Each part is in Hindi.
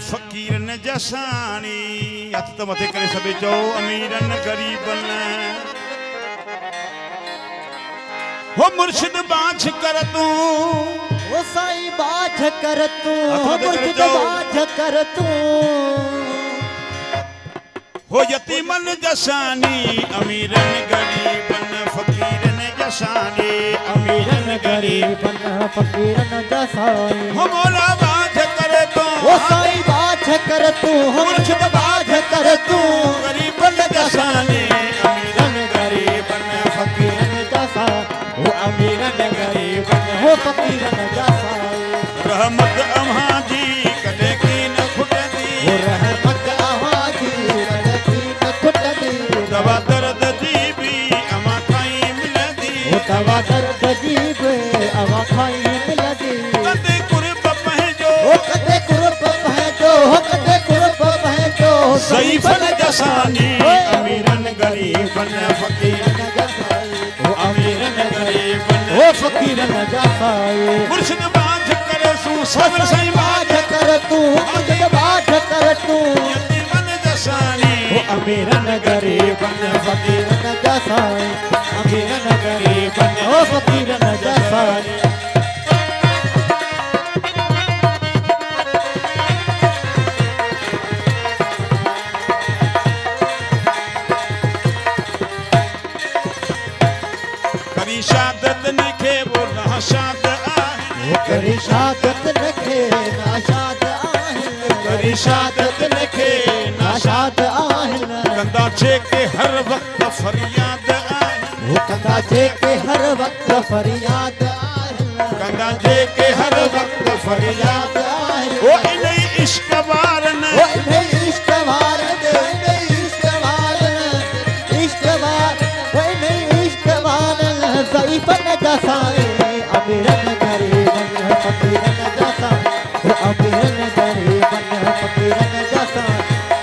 फकीरन जसानी। हथ त मथे करे सभे चओ अमीरन गरीबन। हो मुर्शिद बाछ कर तूं, ओ साईं बाछ कर तूं, मुर्शिद बाछ कर तूं। हो यतीमन जसानी अमीरन गरीबन फकीरन जसानी। अमीरन गरीबन फकीरन जसानी। हो मौला बाछ कर तूं, ओ साईं बाछ कर तूं, मुर्शिद बाछ कर तूं। गरीबन जसानी अमीरन गरीबन फकीरन जसानी। ओ अमीरन गरीबन हो फकीरन जसानी। रहमत अम्हा जी कदे की न खुटदी। ओ रहमत अम्हा जी कदे की न खुटदी। दवा दर्द जी भी अमा खाई मिलदी। ओ दवा दर्द जी भी अमा खाई मिलदी। कदे कुर्ब पहजो, ओ कदे कुर्ब पहजो, हो कदे कुर्ब पहजो। ज़ईफ़न जसानी अमीरन गरीबन फकीरन जसानी। ओ अमीरन गरीबन ओ फकीरन जसानी। मुर्शिद बाछ करे सू सबर साईं बाछ कर तूं, मुर्शिद बाछ कर तूं। यतीमन जसानी ओ अमीरन गरीबन फकीरन जसानी। अमीरन गरीबन ओ फकीरन जसानी। करी शादत नखे वो नाशाद आहे। करी शादत नखे नाशाद आहिनि। करी शादत नखे नाशाद आहिनि। कंदा छे के हर वक्त फरियाद आहे। वो कंदा जे के हर वक्त फरियाद आहिनि। कंदा छे के हर वक्त फरियाद आहिनि। ओ इन्ही इश्क वारन ओ इन्ही इश्क वारन, इन्ही इश्क वारन, इश्क वार, ओ इन्ही इश्क वारन। ज़ईफ़न जसानी अमीरन गरीबन फकीरन जसानी। ओ अमीरन गरीबन फकीरन जसानी।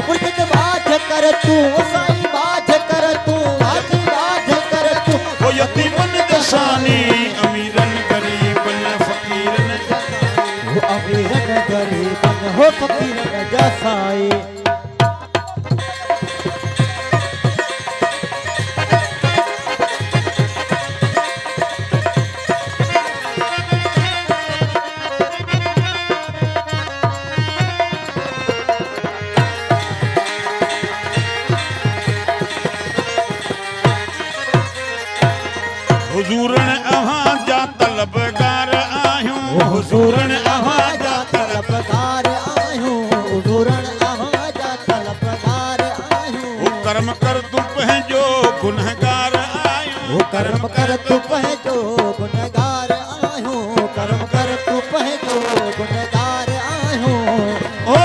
मुर्शिद बाछ कर तूं, ओ साईं बाछ कर तूं, हाजी बाछ कर तूं। ओ यतीमन जसानी अमीरन गरीबन फकीरन जसानी। ओ अमीरन गरीबन हो फकीरन जसानी। हुजूरन अहां जा तलबगार आहियूं। हुजूरन अहां जा तलबगार आहियूं। हुजूरन अहां जा तलबगार आहियूं। वो कर्म कर तू पंहिंजो गुनहगार आहियूं। वो कर्म कर तू पंहिंजो गुनहगार आहियूं। कर्म कर तू पंहिंजो गुनहगार आहियूं। ओ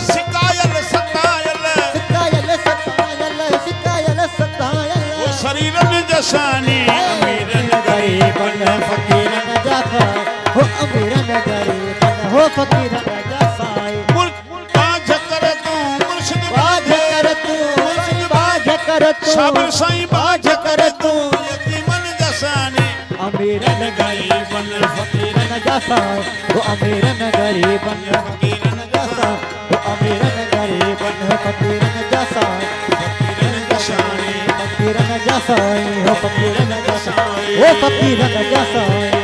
सिकायल सतायल सिकायल सतायल, सिकायल सतायल। वो शरीरन जसानी अमीरन गरीबन फकीरन जसानी। हो अमीरन गरीबन हो फकीरन जसानी। बाझ कर तू मुर्शिद बाझ कर तूं, मुर्शिद बाझ कर तूं। सबर साईं बाझ कर तूं। यतीमन जसानी अमीरन गरीबन फकीरन जसानी। वो अमीरन गरीबन फकीरन जसानी। वो अमीरन गरीबन फकीरन जसानी। फकीरन जसानी फकीरन जसानी हो फकीरन जसानी। वो फकीरन जसानी।